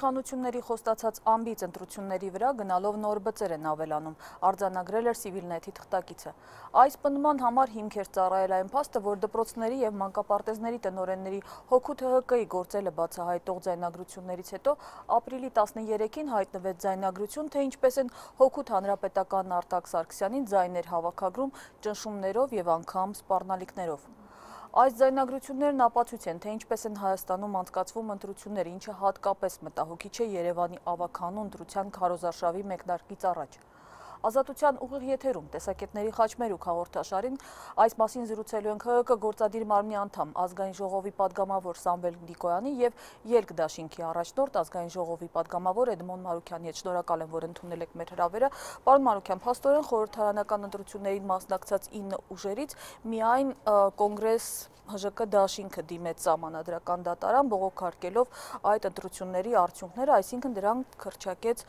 Իշխանությունների խոստացած ամբից ընտրությունների վրա գնալով նոր բծեր են ավելանում, արձանագրել էր Civilnet-ի թղթակիցը։ Այս պնդման համար հիմք էր ծառայել այն փաստը, որ դպրոցների և մանկապարտեզների տնօրենների հոգու ՀՀԿ-ի գործելը բացահայտող ձայնագրություններից հետո ապրիլի 13-ին հայտնվեց ձայնագրություն, թե ինչպես են Հօգուտ հանրապետականն Արտակ Սարգսյանին ձայներ հավաքագրում ճնշումներով և անգամ սպառնալիքներով։ Այս ձայնագրություններն ապացույց են, թե ինչպես են Հայաստանում անցկացվում ընտրությունները, ինչը հատկապես մտահոգիչ է Երևանի ավագանու ընտրության քարոզարշավի մեկնարկից առաջ։ Ազատության ուղիղ եթերում տեսակետների խաչմերուկ հաղորդաշարին այս մասին զրուցելու ենք ՀՀԿ գործադիր մարմնի անդամ Ազգային ժողովի պատգամավոր Սամվել Նիկոյանի և Ելք դաշինքի առաջնորդ Ազգային ժողովի պատգամավոր Էդմոն Մարուքյանի հետ։ Շնորհակալ եմ, որ ընդունել եք մեր հրավերը։ Պարոն Մարուքյան, փաստորեն խորհրդարանական ընտրություններին մասնակցած 9 ուժերից միայն Կոնգրես ՀԺԿ դաշինքը դիմեց սահմանադրական դատարան, բողոքարկելով այդ ընտրությունների արդյունքները, այսինքն դրանք քրչակեց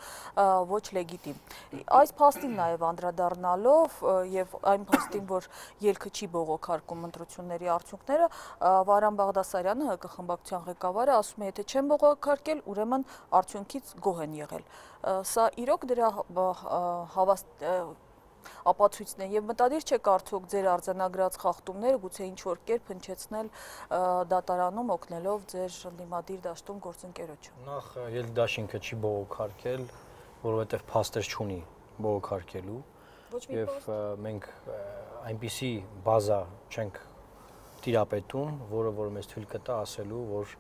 ոչ լեգիտիմ։ Այս փաստին նաև անդրադառնալով եւ այն փաստին, որ ելքը չի բողոքարկում ընտրությունների արդյունքները, Վարան Բաղդասարյանը, ՀԿ խմբակցության ղեկավարը, ասում է, եթե չեն բողոքարկել, ուրեմն արդյունքից գոհ են եղել։ Սա իրոք դրա ապացույցն է եւ մտադիր չեք արդյոք ձեր արձանագրած խախտումները գուցե ինչ-որ կերպ հնչեցնել դատարանում, օգնելով ձեր ընդդիմադիր դաշտում գործընկերոջը։ Նախ Ելք դաշինքը չի բողոքարկել, որովհետեւ փաստեր չունի բողոքարկելու եւ մենք այնպիսի բազա չենք տիրապետում, որը որ մեզ թույլ կտա ասելու, որ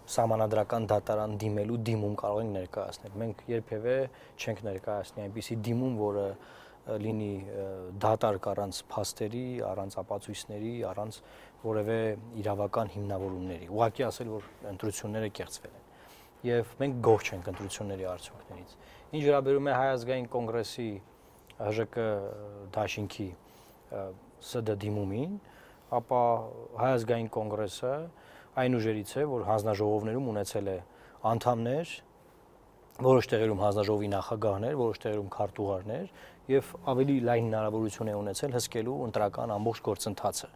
սահմանադրական դատարան դիմելու դիմում կարող ենք ներկայացնել։ Մենք երբևէ չենք ներկայացնի այնպիսի դիմում, որը լինի դատարկ առանց փաստերի, առանց ապացույցների, առանց որևէ իրավական հիմնավորումների։ Ուղղակի ասել, որ ընտրությունները կեղծվել են։ Եվ մենք գոհ չենք ընտրությունների արդյունքներից։ Ինչ վերաբերում է Հայ ազգային կոնգրեսի ՀԺԿ դաշինքի ՍԴ դիմումին, ապա Հայ ազգային կոնգրեսը այն ուժերից է, որ հանձնաժողովներում ունեցել է անդամներ, որոշ տեղերում հանձնաժողովի նախագահներ, որոշ տեղերում քարտուղարներ եւ ավելի լայն հնարավորություն է ունեցել հսկելու ընտրական ամբողջ գործընթացը։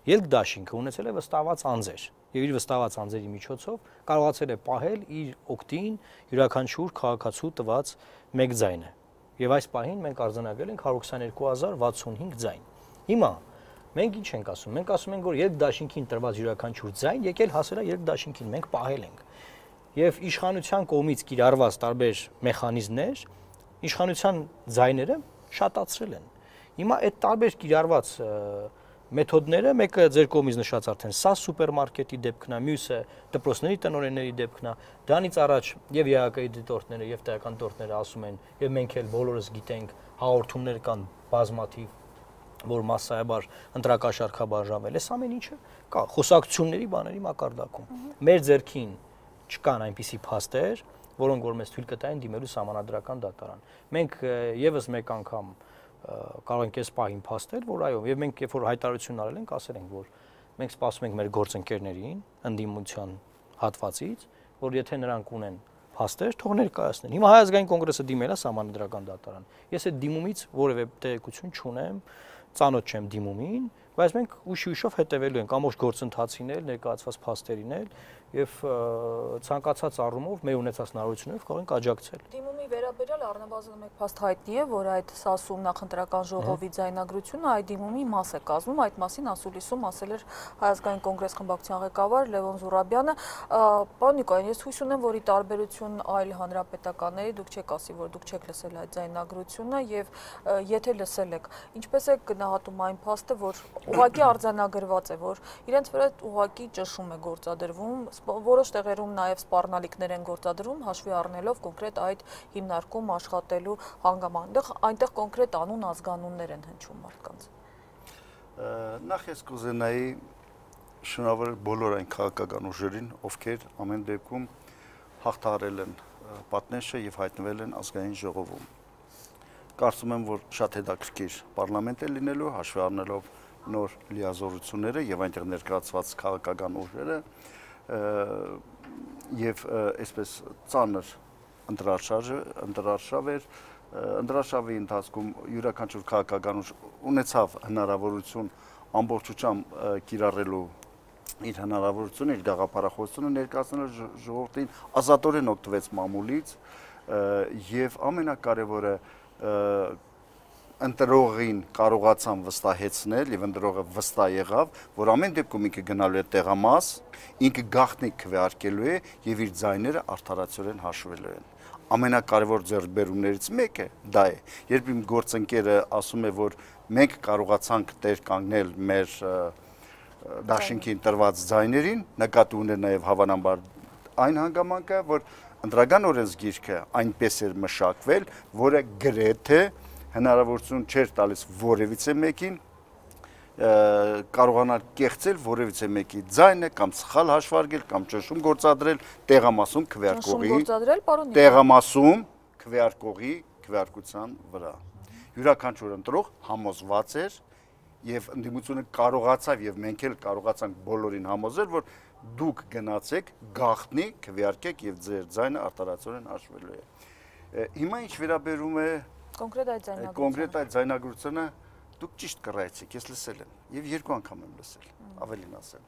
Ելք դաշինքը ունեցել է վստահված անձեր եւ իր վստահված անձերի միջոցով կարողացել է պահել իր օգտին յուրաքանչյուր քաղաքացու տված մեկ ձայնը։ Եվ այս պահին մենք արձանագրել ենք 122065 ձայն։ Հիմա մենք ինչ ենք ասում։ Մենք ասում ենք, որ ելք դաշինքին տրված յուրաքանչյուր ձայն եկել հասել է ելք դաշինքին, մենք պահել ենք։ Եվ իշխանության կողմից կիրառված տարբեր մեխանիզմներ իշխանության ձայները շատացրել են։ Հիմա այդ տարբեր կիրառված մեթոդները, մեկը ձեր կողմից նշած արդեն սա սուպերմարկետի դեպքն է, մյուսը դպրոցների տնօրենների դեպքն է, դրանից առաջ եւ ԵԱԿ-ի դիտորդները եւ տեղական դիտորդները ասում են, եւ մենք էլ բոլորս գիտենք, հաղորդումներ կան բազմաթիվ, որ massայաբար ընտրակաշառքաբաժանվել է, ամեն ինչը կա խոսակցությունների բաների մակարդակում։ Մեր ձեռքին չկան այնպիսի փաստեր, որոնք որ մեզ թույլ կտային դիմելու սահմանադրական դատարան։ Մենք եւս մեկ անգամ կարող ենք այս պահին փաստել, որ այո, եւ մենք երբ որ հայտարարություն արել ենք, ասել ենք, որ մենք սպասում ենք մեր գործընկերներին ընդդիմության հատվածից, որ եթե նրանք ունեն փաստեր, թող ներկայացնեն։ Հիմա Հայ ազգային կոնգրեսը դիմել է սահմանադրական դատարան։ Ես այդ դիմումից որևէ տեղեկություն չունեմ, ծանոթ չեմ դիմումին, բայց մենք ուշ-ուշով հետևելու ենք ամբողջ գործընթացին էլ, ներկայացված փաստերին էլ եւ ցանկացած առումով մեր ունեցած հնարավորություններով կարող ենք աջակցել։ Դիմումի վերաբերյալ առնվազն մեկ փաստ հայտնի է, որ այդ ՍԱՍ-ում նախընտրական ժողովի ձայնագրությունը այդ դիմումի մաս է կազմում, այդ մասին ասուլիսում ասել էր Հայ ազգային կոնգրես խմբակցության ղեկավար Լևոն Զուրաբյանը։ Պարոն Նիկոյան, ես հույս ունեմ, որ ի տարբերություն այլ հանրապետականների դուք չեք ասի, որ դուք չեք լսել այդ ձայնագրությունը եւ եթե լսել եք, ինչպես է գնահատում այն փաստը, որ ուղղակի արձանագրված է, որ իրենց վրա ուղղակի ճնշում է գործադրվում, որոշ տեղերում նաև սպառնալիքներ են գործադրվում, հաշվի առնելով կոնկրետ այդ հիմնարկում աշխատելու հանգամանք, այնտեղ կոնկրետ անուն ազգանուններ են հնչում մարդկանց։ Նախ ես կուզենայի շնորհավորել բոլոր այն քաղաքական ուժերին, ովքեր ամեն դեպքում հաղթահարել են պատնեշը եւ հայտնվել են ազգային ժողովում։ Կարծում եմ, որ շատ հետաքրքիր պարլամենտ է լինելու, հաշվի առնելով նոր լիազորությունները եւ այնտեղ ներկայացված քաղաքական ուժերը եւ այսպես ծանր ընտրարշավ էր, ընտրարշավի ընթացքում յուրաքանչյուր քաղաքական ուժ ունեցավ հնարավորություն ամբողջությամբ կիրառելու իր հնարավորությունը, իր գաղափարախոսությունը ներկայացնել ժողովրդին, ազատորեն օգտվեց մամուլից եւ ամենակարևորը ընտրողին կարողացան վստահեցնել եւ ընտրողը վստահ եղավ, որ ամեն դեպքում ինքը գնալու է տեղամաս, ինքը գաղտնիք քվեարկելու է եւ իր ձայները արդարացիորեն հաշվելու են։ Ամենակարևոր ձեռքբերումներից մեկը դա է։ Երբ իմ գործընկերը ասում է, որ մենք կարողացանք տեր կանգնել մեր դաշինքին տրված ձայներին, նկատի ուներ նաեւ հավանաբար այն հանգամանքը, որ ընտրական օրենսգիրքը այնպես էր մշակվել, որը գրեթե հնարավորություն չէր տալիս որևիցե մեկին կարողանալ կեղծել որևիցե մեկի ձայնը կամ սխալ հաշվարկել կամ ճնշում գործադրել տեղամասում քվեարկողի քվեարկության վրա։ Յուրաքանչյուր ընտրող համոզված էր եւ ընդդիմությունը կարողացավ եւ մենք էլ կարողացանք բոլորին համոզել, որ դուք գնացեք գաղտնի քվեարկեք եւ ձեր ձայնը արտարացիորեն հաշվելու է։ Հիմա ինչ վերաբերում է կոնկրետ այդ ձայնագրությունը դուք ճիշտ կռայեցիք, ես լսել եմ եւ երկու անգամ եմ լսել, ավելին ասեմ։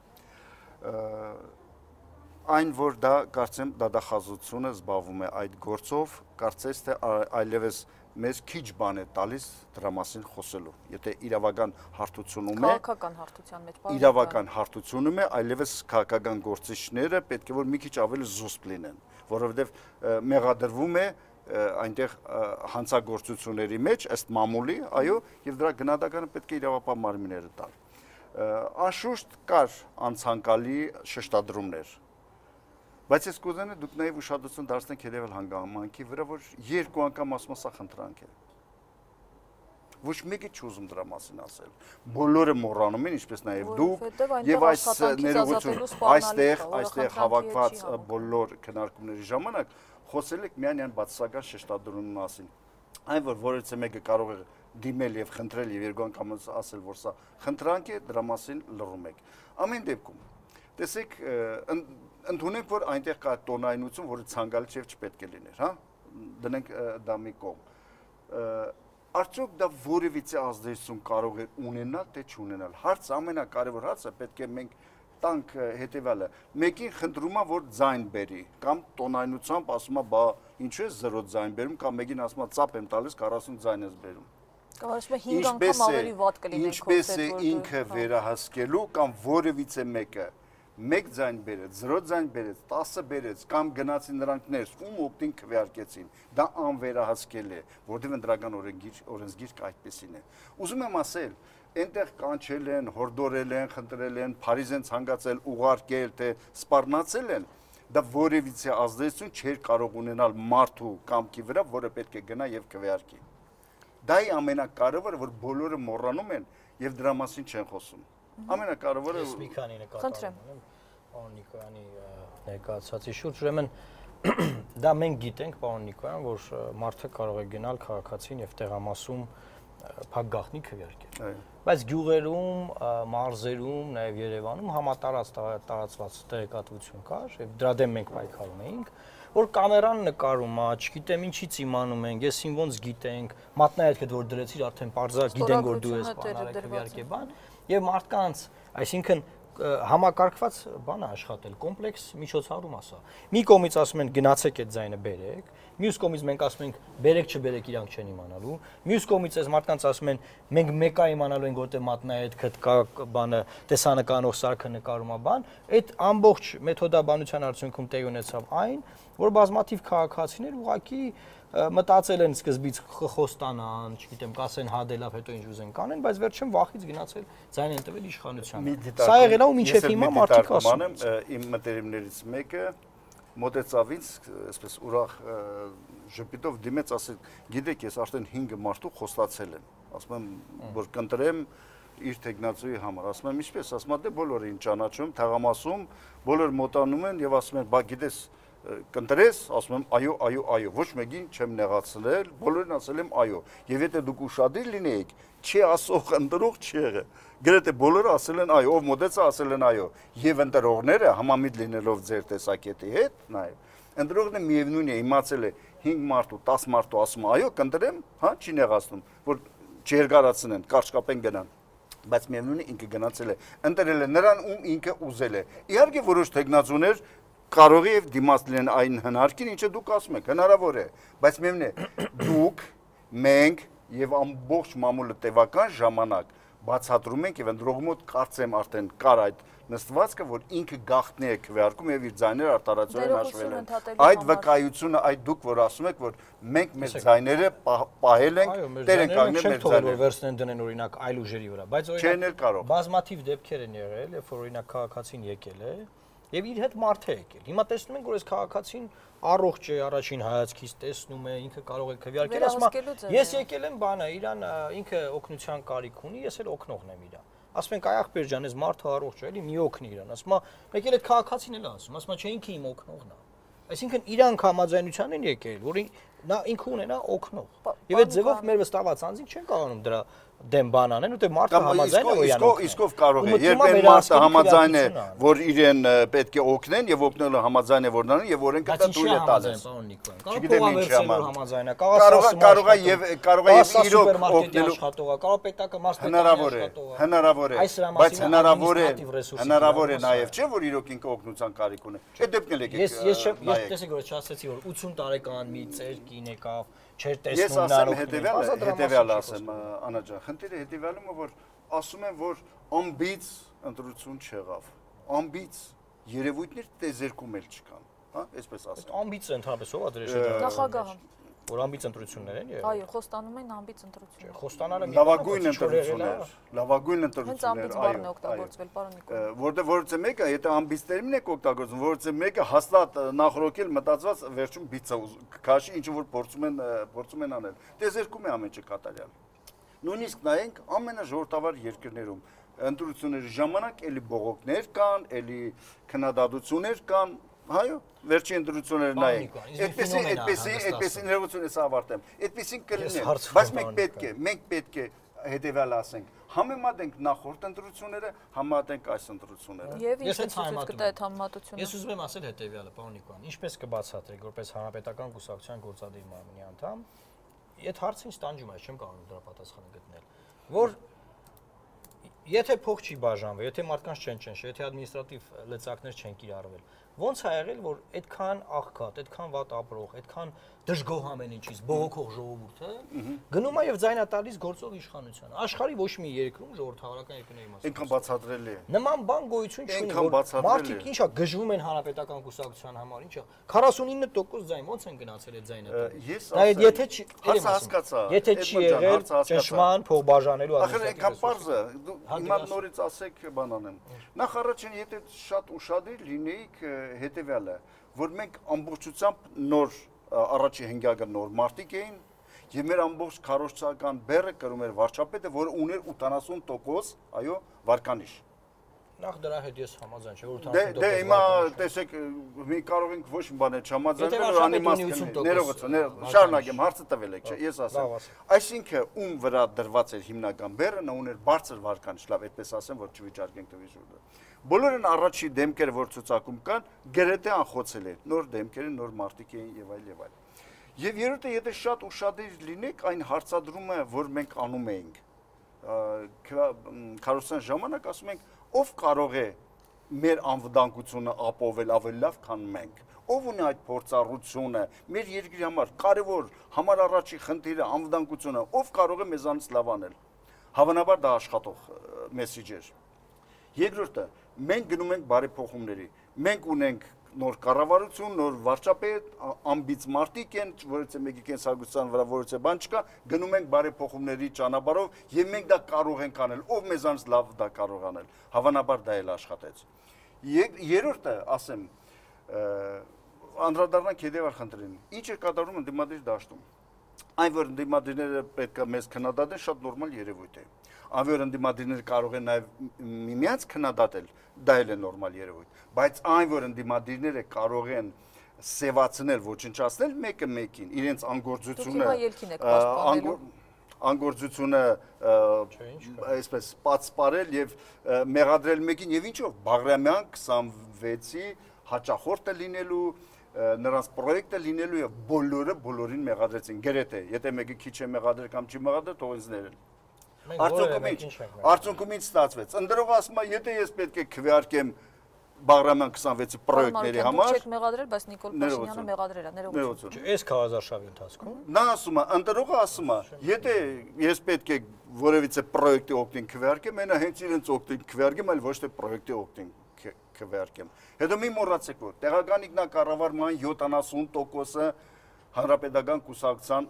Այն որ դա կարծեմ դատախազությունը զբաղվում է այդ գործով, կարծես թե այլևս մեզ քիչ բան է տալիս դրա մասին խոսելու։ Եթե իրավական հարթությունում է, քաղաքական հարթության մեջ, իրավական հարթությունում է, այլևս քաղաքական գործիչները պետք է որ մի քիչ ավելի զուսպ լինեն, որովհետեւ մեղադրվում է այնտեղ հանցագործությունների մեջ ըստ մամուլի, այո, եւ դրա գնահատականը պետք է իրավապահ մարմինները տան։ Անշուշտ կար անցանկալի շեշտադրումներ, բայց ես կուզենայի դուք նաեւ ուշադրություն դարձնեք երևել հանգամանքի վրա, որ երկու անգամ ասում սա խնդրանք է։ Ոչ մեկը չուզում դրա մասին ասել։ Բոլորը մոռանում են, ինչպես նաեւ դուք, եւ այս ներողություն, այստեղ հավաքված բոլոր քննարկումների ժամանակ խոսել եք միայն այն բացասական շեշտադրումի մասին։ Այն որ որևէ մեկը կարող է դիմել եւ խնդրել եւ երկու անգամ ասել, որ սա խնդրանք է, դրա մասին լռում եք։ Ամեն դեպքում, տեսեք, ընդունենք, որ այնտեղ կա տոնայնություն, որը ցանկալի չէ, չպետք է լիներ, հա։ Դնենք դա մի կողմ։ Արդյոք դա որևիցե ազդեցություն կարող է ունենալ, թե չունենալ։ Հարցը ամենակարևոր հարցը պետք է մենք տանք հետևյալը, մեկին խնդրում է, որ ձայն բերի, կամ տոնայնությամբ ասում է, բա ինչու է 0 ձայն բերում, կամ մեկին ասում է, ծափ եմ տալիս 40 ձայն ես բերում։ Կամ ասում է 5 անգամ ավելի վատ կլինի։ Ինչպես է ինքը վերահսկելու, կամ որևիցե մեկը մեկ ձայն բերեց, 0 ձայն բերեց, 10 բերեց, կամ գնացին նրանք ներս, ում օգտին քվեարկեցին, դա անվերահսկել է, որտեղ ընտրական օրենսգիրքը այդպեսին է։ Ուզում եմ ասել, այնտեղ կանչել են, հորդորել են, խնդրել են, Փարիզ են ցանկացել, ուղարկել, թե սպառնացել են, դա որևիցե ազդեցություն չէր կարող ունենալ մարդու կամքի վրա, որը պետք է գնա եւ քվեարկի։ Դա է ամենակարևորը, որ բոլորը մոռանում են եւ դրա մասին չեն խոսում։ Ամենակարևորը ես մի քանի նկատառում ունեմ պարոն Նիկոյանի ներկայացածի շուրջ, ուրեմն դա մենք գիտենք, պարոն Նիկոյան, որ մարդը կարող է գնալ քաղաքացին եւ տեղամասում փակ գաղտնի քվեարկել։ Բայց գյուղերում, մարզերում, նաեւ Երևանում համատարած տեղեկատվություն կար եւ դրա դեմ մենք պայքարում էինք, որ կամերան նկարում է, չգիտեմ ինչից իմանում ենք, ես ին ոնց գիտենք, մատնայետքդ որ դրեցիր արդեն բարձր գիտենք որ դու ես բանարել քվեարկե բան եւ մարդկանց, այսինքն համակարգված բան է աշխատել, կոմպլեքս միջոցառում ասա։ Մի կողմից ասում են գնացեք այդ ձայնը բերեք, մյուս կողմից մենք ասում ենք բերեք չբերեք իրանք չեն իմանալու, մյուս կողմից այս մարդկանց ասում են մենք մեկա իմանալու ենք որտեղ մատնայետքդ կա բանը տեսանկարող սարքը նկարում է բան, այդ ամբողջ մեթոդաբանության արդյունքում տեղի ունեցավ այն, որ բազմաթիվ քաղաքացիներ ուղղակի մտածել են սկզբից խոստանան, չգիտեմ, կասեն հա դե լավ, հետո ինչ ուզեն կանեն, բայց վերջում վախից գնացել ձայն են տվել իշխանությանը։ Սա եղել է ու մինչև հիմա մարդիկ ասում են։ Իմ մտերիմներից մեկը մոտեցավ ինձ, այսպես ուրախ ժպիտով դիմեց, ասել, գիտեք, ես արդեն 5 մարդու խոստացել եմ, ասում եմ, որ կընտրեմ իր տեխնացուի համար, ասում եմ, ինչպես, ասում եմ, դե բոլորը ինձ ճանաչում, թաղամասում, բոլորը մոտանում են եւ ասում են, բա գիտես կընտրես, ասում եմ, այո, ոչ մեկին չեմ նեղացնել, բոլորին ասել եմ այո, եւ եթե դուք ուշադիր լինեիք, չի ասող ընտրող չեղը, գրեթե բոլորը ասել են այո, ով մոտեցա ասել են այո, եւ ընտրողները համամիտ լինելով ձեր տեսակետի հետ, նաեւ ընտրողն է միևնույն է, իմացել է 5 մարդու, 10 մարդու ասում այո, կընտրեմ, հա, չի նեղացնում, որ չերգարացնեն, կարճ կապեն գնան։ բայց միևնույն է ինքը գնացել է, ընտրել է նրան, ում ինքը ուզել է։ Իհարկե որոշ տեխնազուներ կարող է եւ դիմաց լինեն այն հնարքին, ինչը դուք ասում եք, հնարավոր է, բայց միևնույն է, դուք, մենք եւ ամբողջ մամուլը տևական ժամանակ բացատրում ենք եւ ընդրողի մոտ կարծեմ արդեն կար այդ նստվածքը, որ ինքը գաղտնի է քվեարկում եւ իր ձայները արտարացիորեն հաշվել են։ Այդ վկայությունը, այդ դուք որ ասում եք, որ մենք մեր ձայները պահել ենք, տեր ենք կանգնել մեր ձայները։ Վերցնեն դնեն օրինակ այլ ուժերի վրա, բայց օրինակ բազմաթիվ դեպքեր են եղել, երբ որ օրինակ քաղաքացին եկել է եւ իր հետ մարդ է եկել։ Հիմա տեսնում ենք, որ այս քաղաքացին առողջ է, առաջին հայացքից տեսնում է, ինքը կարող է քվեարկել, ասում է, ես եկել եմ բանը, իրան ինքը օգնության կարիք ունի, ես էլ օգնողն եմ իրան։ Ասում ենք, այ ախպեր ջան, այս մարդը առողջ է, էլի մի օգնի իրան։ Ասում է, մեկ էլ այդ քաղաքացին էլ ասում, ասում է, չէ, ինքը իմ օգնողն է։ Այսինքն իրանք համաձայնության են եկել, որ նա ինքը ունենա օգնող։ Եվ այդ ձևով մեր վստահված անձինք չեն կարողանում դրա դեմ բան անեն, ու դե մարդը համաձայն է, որ իրան օգնեն։ Իսկով կարող է, երբ այն մարդը համաձայն է, որ իրեն պետք է օգնեն եւ օգնելը համաձայն է, որ նրան եւ օրենքը դա թույլ է տալիս։ Չգիտեմ ինչի համար։ Կարող է եւ իրոք օգնելու աշխատողը, կարող պետակը հնարավոր է, բայց հնարավոր է նաեւ չէ, որ իրոք ինքը օգնության կարիք ունի։ Այդ դեպքն էլ եկեք։ Ես տեսեք որ չասեցի որ 80 տարեկան մի ծեր կին եկավ, չէր տեսնում Ես ասեմ հետեւյալը ասեմ, Անա ջան, խնդիրը հետեւյալում է, որ ասում են, որ ամբից ընտրություն չեղավ, ամբից երևույթներ տեզերքում էլ չկան, հա, այսպես ասեմ։ Ամբից ընդհանրապես ով է դրել շրջանը։ Նախագահը։ Որ ամբից ընտրություններ են եղել։ Այո, խոստանում են ամբից ընտրություններ։ Խոստանալը լավագույն ընտրություններ, լավագույն ընտրություններ։ Հենց ամբից բառն է օգտագործվել, պարոն Նիկոլ։ Որտեղ որից մեկը, եթե ամբից տերմին եք օգտագործում, որից մեկը հաստատ նախորոքել մտածված վերջում բիցա քաշի, ինչ որ փորձում են անել։ Տեզերքում է ամեն ինչը կատարյալ։ Նույնիսկ նայենք ամենաժողովրդավար երկրներում ընտրությունների ժամանակ էլի բողոքներ կան, էլի քննադատություններ կան, հայո, վերջին ընտրությունները նայենք։ Այդպեսի ներողություն ես ավարտեմ։ Այդպեսին կլինի, բայց մենք պետք է հետևյալը ասենք, համեմատենք նախորդ ընտրությունները, համեմատենք այս ընտրությունները։ Եվ ինչ ցույց կտա այդ համեմատությունը։ Ես ուզում եմ ասել հետևյալը, պարոն Նիկոյան, ինչպես կբացատրեք որպես հանրապետական կուսակցության գործադիր մարմնի անդամ, այդ հարցը ինձ տանջում է, չեմ կարողանում դրա պատասխանը գտնել, որ եթե փող չի բաժանվել, եթե մարդկանց չեն ճնշել, եթե ադմինիստրատիվ լծակներ չեն կիրառվել, ոնց է եղել, որ այդքան աղքատ, այդքան վատ ապրող, այդքան դժգոհ ամեն ինչից բողոքող ժողովուրդը գնում է եւ ձայնա տալիս գործող իշխանությանը։ Աշխարհի ոչ մի երկրում ժողովրդավարական երկրների մասը։ Ինքն բացատրելի է։ Նման բան գոյություն չունի, որ մարդիկ ինչա գժվում են հանրապետական կուսակցության համար, ինչա 49% ձայն ոնց են գնացել այդ ձայնը։ Դա եթե չի, հասկացա։ Եթե չի եղել ճշմարտ փող բաժանելու ադմինիստրատիվ։ Ախր պարզը, հիմա նորից ասեք բան անեմ։ Նախ առաջին եթե շատ ուշադիր լինեիք հետեւյալը, որ մենք ամբողջությամբ նոր առաջի հնգյակը նոր մարտիկ էին եւ մեր ամբողջ քարոզչական բեռը կրում էր վարչապետը, որը ուներ 80%, այո, վարկանիշ։ Նախ դրա հետ ես համաձայն չեմ, որ 80%։ Դե հիմա տեսեք, մի կարող ենք ոչ մի բան չհամաձայնել, որ անիմաստ ներողություն, շարունակեմ, հարցը տվել եք, չէ, ես ասեմ։ Այսինքն ում վրա դրված էր հիմնական բեռը, նա ուներ բարձր վարկանիշ, լավ, այդպես ասեմ, որ չվիճարկենք տվիժուրը։ Բոլորն առաջի դեմքերը, որ ցուցակում կան, գրեթե անխոցել են, նոր դեմքերը, նոր մարտիկ էին եւ այլ եւ այլ։ Եվ երրորդը, եթե շատ ուշադիր լինեք, այն հարցադրումը, որ մենք անում էինք, քարոզության ժամանակ ասում ենք, ով կարող է մեր անվտանգությունը ապահովել ավելի լավ, քան մենք։ Ով ունի այդ փորձառությունը, մեր երկրի համար կարևոր, համար առաջի խնդիրը անվտանգությունը, ով կարող է մեզանից լավ անել։ Հավանաբար դա աշխատող մեսեջ էր։ Երկրորդը, մենք գնում ենք բարեփոխումների։ Մենք ունենք նոր կառավարություն, նոր վարչապետ, ամբից մարտիկ են, որից է մեկի կենսագրության վրա որից է բան չկա, գնում ենք բարեփոխումների ճանապարհով եւ մենք դա կարող ենք անել, ով մեզանից լավ դա կարող անել։ Հավանաբար դա էլ աշխատեց։ Երրորդը, ասեմ, անդրադառնանք հետեւյալ խնդրին։ Ինչ է կատարվում ընդդիմադիր դաշտում։ Այն որ ընդդիմադիրները պետք է մեզ քննադատեն, շատ նորմալ երևույթ է։ Այն որ ընդդիմադիրները կարող են նաև միմյանց քննադատել, դա էլ է նորմալ երևույթ։ Բայց այն որ ընդդիմադիրները կարող են սևացնել, ոչնչացնել մեկը մեկին, իրենց անգործությունը այսպես պատսպարել եւ մեղադրել մեկին եւ ինչով Բաղրամյան 26-ի հաճախորդը լինելու նրանց պրոյեկտը լինելու եւ բոլորին մեղադրեցին գրեթե եթե մեկը քիչ է մեղադրել կամ չի մեղադրել թող ինձ ներել Արդյունքում ինչ ստացվեց։ Ընտրողը ասում է, եթե ես պետք է քվեարկեմ Բաղրամյան 26-ի պրոյեկտների համար։ Դուք չեք մեղադրել, բայց Նիկոլ Փաշինյանը մեղադրել է, ներողություն։ Այս քարոզարշավի ընթացքում Նա ասում է, ընտրողը ասում է, եթե ես պետք է որևիցե պրոյեկտի օգտին քվեարկեմ, այնա հենց իրենց օգտին քվեարկեմ, այլ ոչ թե պրոյեկտի օգտին քվեարկեմ։ Հետո մի մոռացեք, որ տեղական ինքնակառավարման 70%-ը հանրապետական կուսակցության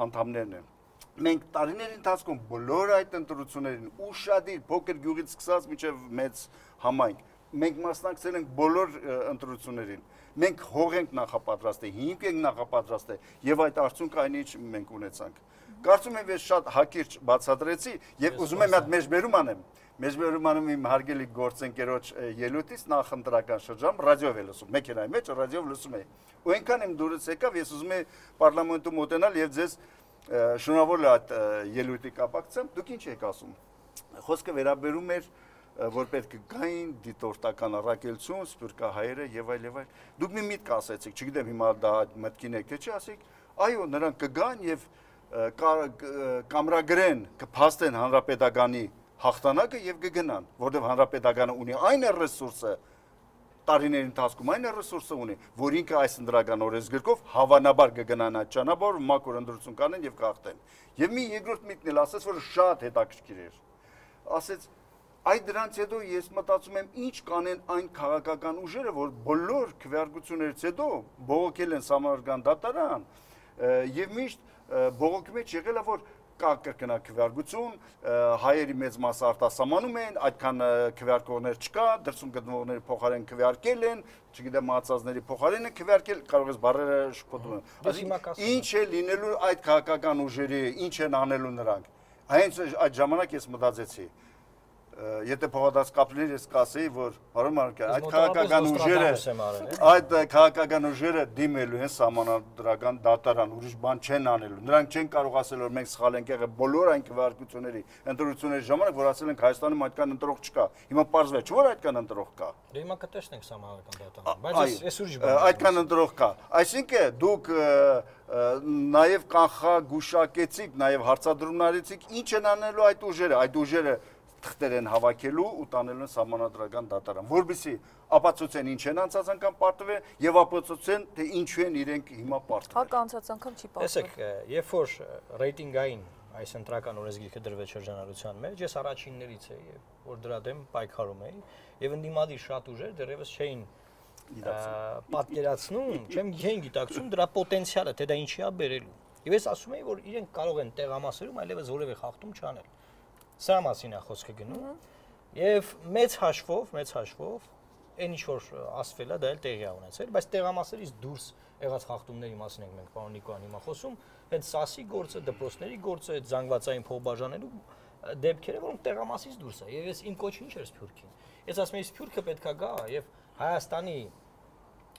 անդամներն են։ Մենք տարիների ընթացքում բոլոր այդ ընտրություններին ուշադիր փոքր գյուղից սկսած մինչև մեծ համայնք մենք մասնակցել ենք բոլոր ընտրություններին։ Մենք հող ենք նախապատրաստել, հիմք ենք նախապատրաստել եւ այդ արդյունքը այն ինչ մենք ունեցանք։ Կարծում եմ ես շատ հակիրճ բացատրեցի եւ ուզում եմ մի հատ մեջբերում անեմ։ Մեջբերում անում իմ հարգելի գործընկերոջ ելույթից նախընտրական շրջան ռադիոյով է լսում, մեքենայի մեջ ռադիոյով լսում էի։ Ու այնքան իմ դուրս եկավ, ես ուզում եի պարլամենտում մոտենալ եւ ձեզ շնորհավորել այդ ելույթի կապակցությամբ։ Դուք ինչ եք ասում։ Խոսքը վերաբերում էր որ պետք է գային դիտորդական առաքելություն, սփյուռքահայերը եւ այլ եւ այլ։ Դուք մի միտք ասեցիք, չգիտեմ հիմա դա մտքին եք թե չի, ասեք, այո, նրանք կգան եւ կամրագրեն, կփաստեն հանրապետականի հաղթանակը եւ կգնան, որովհետեւ հանրապետականը ունի այն ռեսուրսը տարիների ընթացքում այն ռեսուրսը ունի, որ ինքը այս ընդրական օրենսգրքով հավանաբար կգնան այդ ճանապարհով, մակուր ընտրություն կանեն եւ կհաղթեն։ Եվ մի երկրորդ միտքն էլ ասեց, որ շատ հետաքրքիր էր։ Ասեց այդ դրանից հետո ես մտածում եմ ինչ կանեն այն քաղաքական ուժերը, որ բոլոր քվեարկություններից հետո բողոքել են Սամարական դատարան եւ միշտ բողոքի մեջ եղել է որ կա կրկնակ քվեարկություն, հայերի մեծ մասը արտասահմանում են, այդքան քվեարկողներ չկա, դրսում գտնվողների փոխարեն քվեարկել են, չգիտեմ մահացածների փոխարեն են քվեարկել, կարող ես բառերը շփոթում են։ Այսինքն ինչ է լինելու այդ քաղաքական ուժերի, ինչ են անելու նրանք։ Հենց այդ ժամանակ ես մտածեցի Եթե փոխադարձ կապներ ես կասեի, որ պարոն Մանուկյան, այդ քաղաքական ուժերը դիմելու են սահմանադրական դատարան, ուրիշ բան չեն անելու։ Նրանք չեն կարող ասել, որ մենք սխալ ենք եղել բոլոր այն քվեարկությունների, ընտրությունների ժամանակ, որ ասել ենք Հայաստանում այդքան ընտրող չկա։ Հիմա պարզվեց, չէ՞ որ այդքան ընտրող կա։ Դե հիմա կտեսնենք սահմանադրական դատարանում, բայց ես ուրիշ բան։ Այդքան ընտրող կա։ Այսինքն դուք նաև կանխագուշակեցիք, նաև հարցադրումներից ինչ են անելու այդ ուժերը թղթեր են հավաքելու ու տանելու են սահմանադրական դատարան, որովհետեւ ապացուցեն ինչ են անցած անգամ պարտվել եւ ապացուցեն թե ինչու են իրենք հիմա պարտվել։ Հակա անցած անգամ չի պարտվել։ Տեսեք, երբ որ ռեյտինգային այս ընտրական օրենսգիրքը դրվեց շրջանառության մեջ, ես առաջիններից էի, որ դրա դեմ պայքարում էի եւ ընդդիմադիր շատ ուժեր դեռևս չէին պատկերացնում, չէին գիտակցում դրա պոտենցիալը, թե դա ինչի է բերելու։ Եվ ես ասում եի, որ իրենք կարող են տեղամասերում այլևս որևէ խախտում չանել։ Սա մասին է խոսքը գնում եւ մեծ հաշվով այն ինչ որ ասվել է դա էլ տեղի է ունեցել, բայց տեղամասերից դուրս եղած խախտումների մասին ենք մենք պարոն Նիկոյան հիմա խոսում, հենց ՍԱՍ-ի գործը, դպրոցների գործը, այդ զանգվածային փոխբաժանելու դեպքերը, որոնք տեղամասից դուրս է։ Եվ ես իմ կոչը ինչ էր Սփյուռքին։ Ես ասում եմ, Սփյուռքը պետքա գա եւ Հայաստանի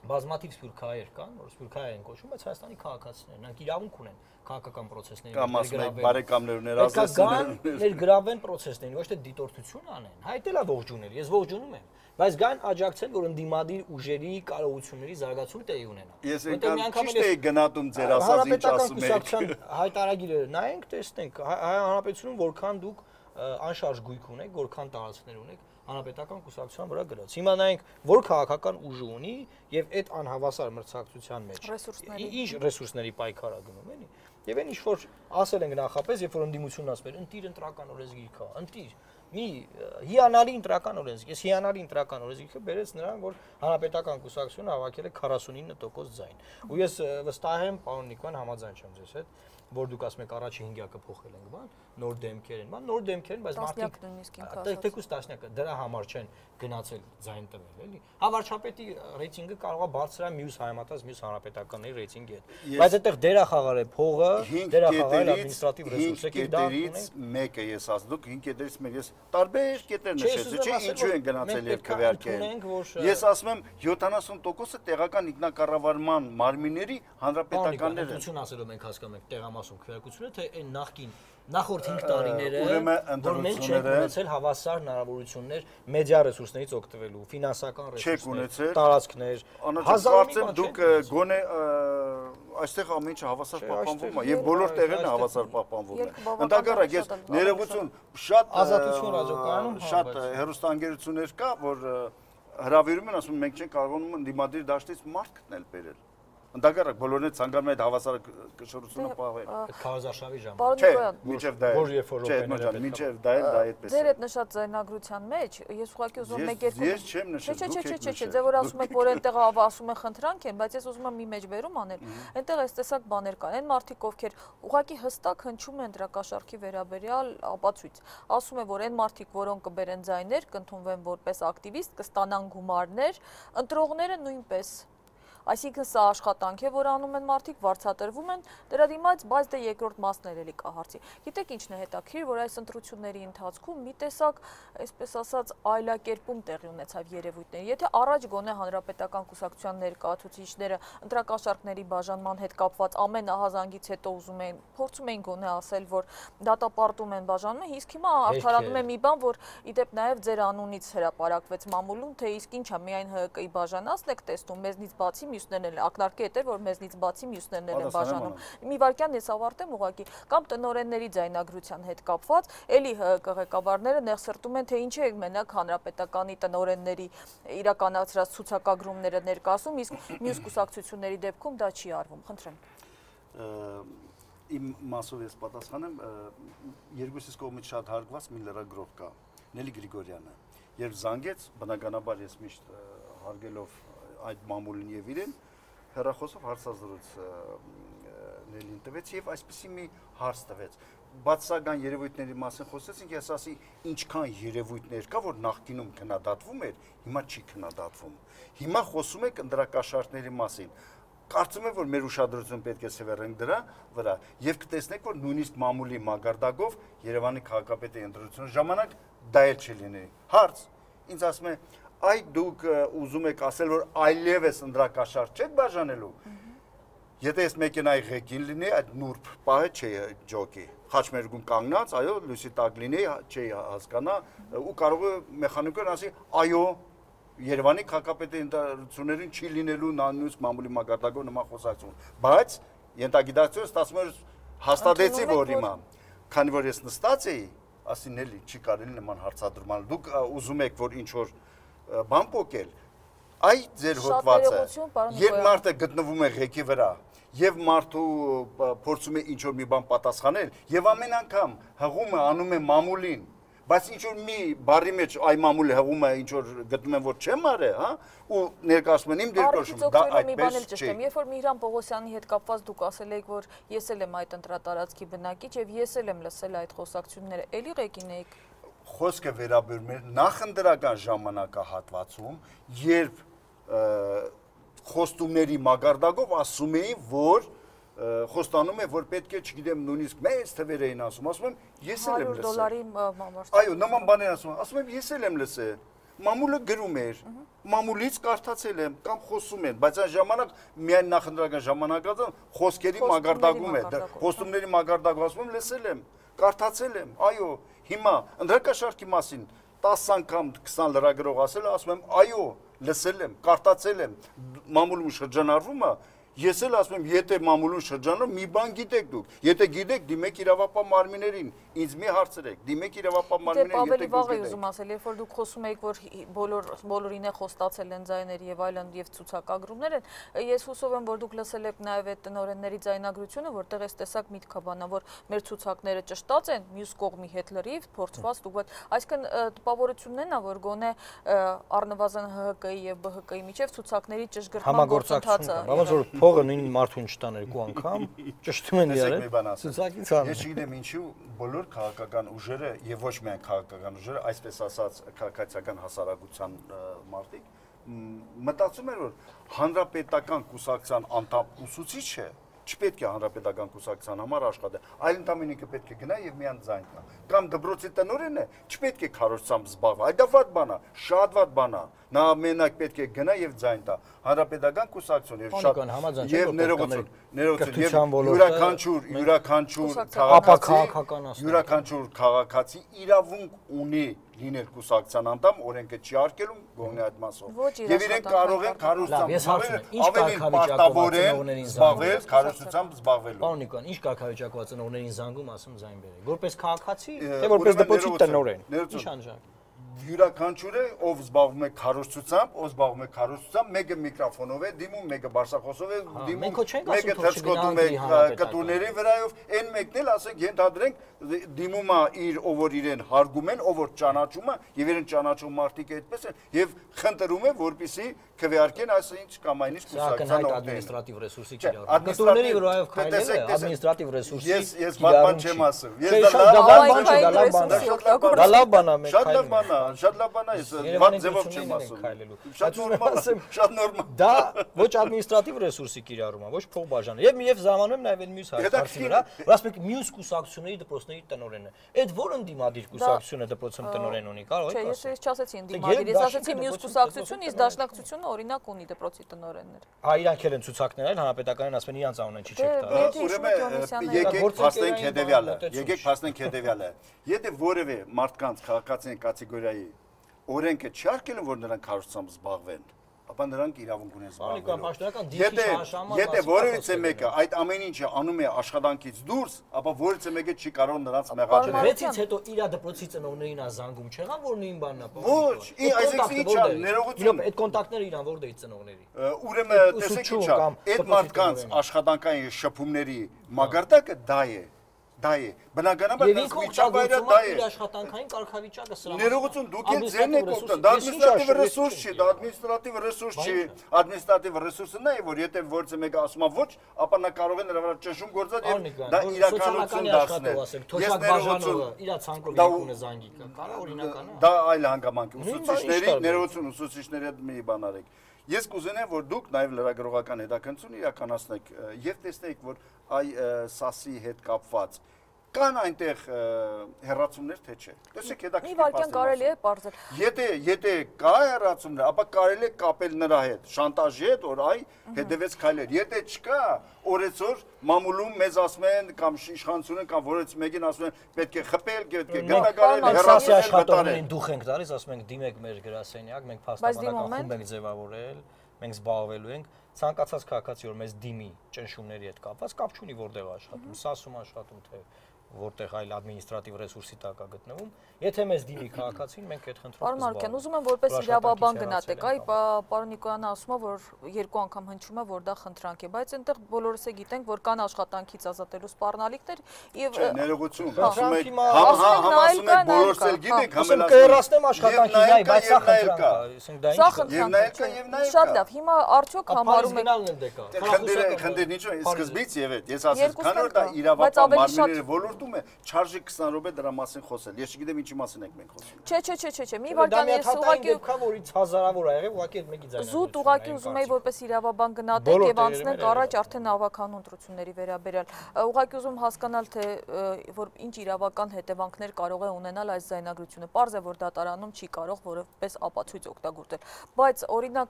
բազմաթիվ սփյուռքահայեր կան, որ սփյուռքահայեր են կոչվում, բայց Հայաստանի քաղաքացիներ, նրանք իրավունք ունեն քաղաքական պրոցեսների ներգրավեն պրոցեսներին, ոչ թե դիտորդություն անեն։ Հայտ էլա ողջունել, ես ողջունում եմ, բայց գան աջակցեն, որ ընդդիմադիր ուժերի կարողությունների զարգացում տեղի ունենա։ Ես այնքան ճիշտ էի գնահատում ձեր ասած ինչ ասում եք։ Հայտարարագիրը նայենք, տեսնենք, հանրապետությունում որքան դուք անշարժ գույք ունեք, որքան տարածքներ ունեք, հանրապետական կուսակցության վրա գրած։ Հիմա նայենք, որ քաղաքական ուժ ունի եւ այդ անհավասար մրցակցության մեջ ինչ ռեսուրսների պայքար է գնում, էլի։ Եվ այն ինչ որ ասել ենք նախապես, երբ որ ընդդիմությունն ասում էր, ընտիր ընտրական օրենսգիրքը, ընտիր մի հիանալի ընտրական օրենսգիր, ես հիանալի ընտրական օրենսգիրքը բերեց նրան, որ հանրապետական կուսակցությունը հավաքել է 49% ձայն։ Ու ես վստահ եմ, պարոն Նիկոյան, համաձայն եմ ձեզ հետ, որ դուք ասում եք առաջի 5-ակը փոխել ենք, բան, նոր դեմքեր են, բան, նոր դեմքեր են, բայց մարդիկ թեկուզ տասնյակը դրա համար չեն գնացել ձայն տվել, էլի։ Հա վարչապետի ռեյտինգը կարող է բարձրանալ մյուս հայամատած մյուս հանրապետականների ռեյտինգի հետ։ Բայց այդտեղ դերա խաղալ է փողը, դերա խաղալ ադմինիստրատիվ ռեսուրսը, դա ունենք։ Մեկը ես ասում, դուք 5 կետերից մեկ ես տարբեր կետեր նշեցի, չէ՞, ինչու են գնացել եւ քվեարկել։ Ես ասում եմ 70%-ը տեղական ինքնակառավարման մարմինների հանրապետականներ են։ Ասելով մենք հասկանում ենք տեղամասում քվեարկությունը, թե այն նախկին նախորդ 5 տարիները, որ մենք չենք ունեցել հավասար հնարավորություններ մեդիա ռեսուրսներից օգտվելու, ֆինանսական ռեսուրսներ, տարածքներ, հազարով դուք գոնե այստեղ ամեն ինչը հավասար պահպանվում է եւ բոլոր տեղերն հավասար պահպանվում են։ Ընդհակառակ ես ներողություն շատ ազատություն ռադիոկայանում շատ հեռուստաընկերություններ կա, որ հրավիրում են, ասում են մենք չենք կարողանում ընդդիմադիր դաշտից մարդ գտնել բերել։ Ընդհակառակ բոլորն է ցանկանում այդ հավասար կշռությունը պահել։ Այդ քարոզարշավի ժամանակ։ Պարոն Նիկոյան, Մինչև դա է։ Չէ, մինչև դա է այդպես։ Ձեր այդ նշած ձայնագրության մեջ ես ուղղակի ուզում եմ մեկ-երկու Ես չեմ նշել, դուք եք նշել։ Չէ, ձեր որ ասում եք, որ այնտեղ ասում են խնդրանք են, բայց ես ուզում եմ մի մեջբերում անել։ Այնտեղ այս տեսակ բաներ կան։ Այն մարդիկ, ովքեր ուղղակի հստակ հնչում են դրակաշարքի վերաբերյալ ապացույց։ Ասում են, որ այն մարդիկ, որոնք կբերեն ձայներ, կընդունվեն որպես ակտիվիստ, կստանան գումարներ, ընտրողները նույնպես։ Այսինքն սա աշխատանք է, որ անում են մարդիկ, վարձատրվում են դրա դիմաց, բայց դե երկրորդ մասն էլի կա հարցի։ Գիտեք ինչն է հետաքրքիր, որ այս ընտրությունների ընթացքում մի տեսակ, այսպես ասած, այլակերպում տեղի ունեցավ երևույթների։ Եթե առաջ գոնե հանրապետական կուսակցության ներկայացուցիչները ընտրակաշառքների բաժանման հետ կապված ամեն ահազանգից հետո ուզում էին, փորձում էին գոնե ասել, որ դատապարտում են բաժանում, իսկ հիմա արդարանում է մի բան, որ իդեպ նաև ձեր անունից հրապարակվեց մամուլում, թե իսկ ինչա միայն ՀԿ-ի բաժանածն եք տեսնում, մեզնից բացի մյուսներն են, ակնարկի հետ է, որ մեզնից բացի մյուսներն են բաժանում։ Մի վարքյան ես ավարտեմ ուղղակի, կամ տնօրենների ձայնագրության հետ կապված, էլի ՀԿ ղեկավարները նեղսրտում են, թե ինչ է մենակ հանրապետականի տնօրենների իրականացրած ցուցակագրումները ներկայացում, իսկ մյուս կուսակցությունների դեպքում դա չի արվում։ Խնդրեմ։ Իմ մասով ես պատասխանեմ, երկուսիս կողմից շատ հարգված մի լրագրող կա, Նելի Գրիգորյանը, երբ զանգեց, բնականաբար ես միշտ հարգելով այդ մամուլին եւ իրեն հեռախոսով հարցազրույց Նելին տվեց եւ այսպեսի մի հարց տվեց բացասական երևույթների մասին խոսեցինք ես ասի ինչքան երևույթներ կա որ նախկինում քննադատվում էր հիմա չի քննադատվում հիմա խոսում եք ընդրակաշարքների մասին կարծում եմ որ մեր ուշադրությունը պետք է սևեռենք դրա վրա եւ կտեսնեք որ նույնիսկ մամուլի մագարտակով Երևանի քաղաքապետի ընտրության ժամանակ դա էլ չի լինի հարց ինձ ասում է Այ դուք ուզում եք ասել, որ այլևս ընդրակաշարք չեք բաժանելու։ Եթե ես մեքենայի ղեկին լինեի, այդ նուրբ պահը չի ջոկի։ Խաչմերուկում կանգնած, այո, լույսի տակ լինեի, չի հասկանա ու կարող է մեխանիկորեն ասի, այո, Երևանի քաղաքապետի ընտրություններին չի լինելու նույնիսկ մամուլի մագարտակով նման խոսակցություն։ Բայց ենթագիտակցությունը ստացվում է հաստատեցի, որ հիմա, քանի որ ես նստած էի, ասին էլի չի կարելի նման հարցադրում անել։ Դուք ուզում եք, որ ինչ որ բան փոկել այ ձեր հոդվածը երբ մարդը գտնվում է ղեկի վրա եւ մարդու փորձում է ինչ որ մի բան պատասխանել եւ ամեն անգամ հղում է անում է մամուլին բայց ինչ որ մի բարի մեջ այ մամուլը հղում է ինչ որ գտնում են որ չեմ արել հա ու ներկայացնում են իմ դերկոշում դա այդպես չէ երբ որ Միհրան Պողոսյանի հետ կապված դուք ասել եք որ ես էլ եմ այդ ընտրատարածքի բնակիչ եւ ես էլ եմ լսել այդ խոսակցությունները էլի ղեկին եք Խոսքը վերաբերում է նախընտրական ժամանակահատվածում, երբ խոստումների մագարտակով ասում էին, որ խոստանում է, որ պետք է, չգիտեմ, նույնիսկ մեծ թվեր էին ասում եմ, ես էլ եմ լսել։ $100 Այո, նման բաներ ասում եմ, ես էլ եմ լսել։ Մամուլը գրում էր, մամուլից կարդացել եմ կամ խոսում են, բայց այն ժամանակ միայն նախընտրական ժամանակածը խոսքերի մագարտակում է, խոստումների մագարտակով ասում եմ, լսել եմ, կարդացել եմ, այո, հիմա ընդրակաշարքի մասին 10 անգամ 20 լրագրող ասում եմ, այո, լսել եմ, կարդացել եմ, մամուլում շրջանառվում է, ես էլ ասում եմ, եթե մամուլում շրջանում մի բան գիտեք դուք, եթե գիտեք, դիմեք իրավապահ մարմիններին, ինձ մի հարցրեք, դիմեք իրավապահ մարմիններին, եթե դուք գիտեք։ Ուզում ասել, երբ որ դուք խոսում եք, որ բոլորին է խոստացել են ձայներ եւ այլն եւ ցուցակագրումներ են, ես հուսով եմ, որ դուք լսել եք նաեւ այդ տնօրենների ձայնագրությունը, որտեղ էս տեսակ միտքը բանա, որ մեր ցուցակները ճշտած են, մյուս կողմի հետ լրիվ փորձված դուք, այսինքն տպավորությունն է նա, որ գոնե առնվազն ՀՀԿ-ի եւ ԲՀԿ-ի միջև ցուցակների ճշգրտման գործընթացը Փողը նույն մարդուն չտան երկու անգամ, ճշտում են իրար։ Ցուցակից ես չգիտեմ ինչու բոլոր քաղաքական ուժերը եւ ոչ միայն քաղաքական ուժերը, այսպես ասած քաղաքացիական հասարակության մարդիկ մտածում են որ հանրապետական կուսակցության անդամ ուսուցիչը չպետք է հանրապետական կուսակցության համար աշխատել, այլ ընդամենը պետք է գնա եւ միան ձայն տա։ Կամ դպրոցի տնօրենն է, չպետք է քարոզությամբ զբաղվի, այդ վատ բան է, շատ վատ բան է։ Նա մենակ պետք է գնա եւ ձայն տա։ Հանրապետական կուսակցություն եւ շատ եւ յուրաքանչյուր քաղաքացի իրավունք ունի լինել կուսակցության անդամ, օրենքը չի արգելում գոնե այդ մասով։ Եվ իրենք կարող են քարոզությամբ ավելի պարտավոր են զբաղվել քարոզությամբ զբաղվելու։ Պարոն Նիկոյան, ինչ կարգավիճակված ծնողներին զանգում ասում ձայն բերեք։ Որպես քաղաքացի, թե որպես դպրոցի տնօրեն։ Ինչ անջան։ Յուրաքանչյուրը ով զբաղվում է քարոզությամբ, ով զբաղվում է քարոզությամբ, մեկը միկրոֆոնով է դիմում, մեկը բարձրախոսով է դիմում, մեկը թռչկոտում է կտուրների վրայով, այն մեկն էլ ասենք ենթադրենք դիմում է իր ով որ իրեն հարգում են, ով որ ճանաչում է եւ իրեն ճանաչող մարդիկ այդպես են եւ խնդրում է որպեսի քվեարկեն այս ինչ կամ այնինչ կուսակցության ադմինիստրատիվ ռեսուրսի կիրառում։ Կտուրների վրայով քայլելը ադմինիստրատիվ ռեսուրսի ես վատ բան չեմ ասում։ Ես դա լավ բան է, մենք շատ լավ բան է, շատ լավ բան է, ես վատ ձևով չեմ ասում։ Շատ նորմալ է, շատ նորմալ։ Դա ոչ ադմինիստրատիվ ռեսուրսի կիրառում է, ոչ փոխբաժան։ Եվ զարմանում եմ նաև այն մյուս հարցի վրա, որ ասում եք մյուս կուսակցությունների դպրոցների տնօրենը։ Այդ որն դիմադիր կուսակցությունը դպրոցում տնօրեն ունի, կարող եք ասել։ Չէ, ես չասեցի դիմադիր, ես ասեցի մյուս կուսակցություն, իսկ դաշնակցությունը օրինակ ունի դպրոցի տնօրեններ։ Իրանք էլ են ցուցակներ այլ հանրապետականին ասում են իրանց անունը չի չեք տա։ Ուրեմն եկեք փաստենք հետեւյալը։ Եթե որևէ մարդկանց քաղաքացիական կատեգորիայի օրենքը չի արգելում, որ նրանք քարոզությամբ զբաղվեն, ապա նրանք իրավունք ունեն զբաղվելու։ Եթե որևիցե մեկը այդ ամեն ինչը անում է աշխատանքից դուրս, ապա որևիցե մեկը չի կարող նրանց մեղադրել։ Վեցից հետո իր դպրոցի ծնողներին ազանգում չեղան, որ նույն բանն է։ Ոչ, այսինքն ի՞նչ է, ներողություն։ Այդ կոնտակտները իրան որտեղից ծնողների։ Ուրեմն տեսեք ի՞նչ է, այդ մարդկանց աշխատանքային շփումների մագարտակը դա է։ Բնականաբար միջավայրը դա է։ Իր աշխատանքային կարգավիճակը սրա։ Ներողություն, դուք էլ ձերն եք օգտվում։ Դա ադմինիստրատիվ ռեսուրս չի, դա ադմինիստրատիվ ռեսուրս չի։ Ադմինիստրատիվ ռեսուրսը նա է, որ եթե որևէ մեկը ասում է ոչ, ապա նա կարող է նրա վրա ճնշում գործել եւ դա իրականություն դարձնել։ Ես ներողություն, իր ցանկով եկուն է զանգի կա, կարա օրինական է։ Դա այլ հանգամանք է։ Ուսուցիչների ներողություն, ուսուցիչների հետ մի բան արեք։ Ես կուզենամ, որ դուք նաև լրագրողական հետաքննություն իրականացնեք եւ տեսնեք, որ այ ՍԱՍ-ի հետ կապված կան այնտեղ հեռացումներ թե չէ։ Տեսեք, հետաքրքիր մի վարքյան կարելի է բարձր։ Եթե կա հեռացումներ, ապա կարելի է կապել նրա հետ, շանտաժի հետ, որ այ հետևեց քայլեր։ Եթե չկա, օրեցօր մամուլում մեզ ասում են կամ իշխանությունը կամ որից մեկին ասում են պետք է խփել, պետք է գնդակարել, հեռացնել, աշխատողներին դուխ ենք տալիս, ասում ենք դիմեք մեր գրասենյակ, մենք փաստաբանական խումբ ենք ձևավորել, մենք զբաղվելու ենք։ Ցանկացած քաղաքացի, որ մեզ դիմի ճնշումների հետ կապված, կապ չունի որտեղ աշխատում, ՍԱՍ-ում աշխատում թե որտեղ այլ ադմինիստրատիվ ռեսուրսի տակ է գտնվում, եթե մեզ դիմի քաղաքացին, մենք այդ խնդրում Պարոն Մարուկյան, ուզում եմ որպես իրավաբան գնահատեք, այ պարոն Նիկոյանը ասում է, որ երկու անգամ հնչում է, որ դա խնդրանք է, բայց այնտեղ բոլորս է գիտենք, որ կան աշխատանքից ազատելու սպառնալիքներ եւ ներողություն, ասում եք, ասում եք բոլորս էլ գիտենք, համելացնում կերասնեմ աշխատանքին, այ բայց սա խնդրանք է, ասենք դա ինչ է։ Շատ լավ, հիմա արդյոք համարում եք խնդիրն ինչ է, սկզբից եւ այդ ես ասեցի, քանի որ դա իրավապահ մարմինների ոլորտում է, չարժի 20 րոպե դրա մասին խոսել։ Ես չգիտեմ ինչի մասին ենք մենք խոսում։ Չէ, մի վարքյան ես ուղղակի որից հազարավոր ա եղել, ուղղակի այդ մեկի ձայնը։ Զուտ ուղղակի ուզում եի որպես իրավաբան գնահատենք եւ անցնենք առաջ արդեն ավականու ընտրությունների վերաբերյալ։ Ուղղակի ուզում հասկանալ թե որ ինչ իրավական հետևանքներ կարող է ունենալ այս ձայնագրությունը։ Պարզ է որ դատարանում չի կարող որևէ ապացույց օգտագործել, բայց օրինակ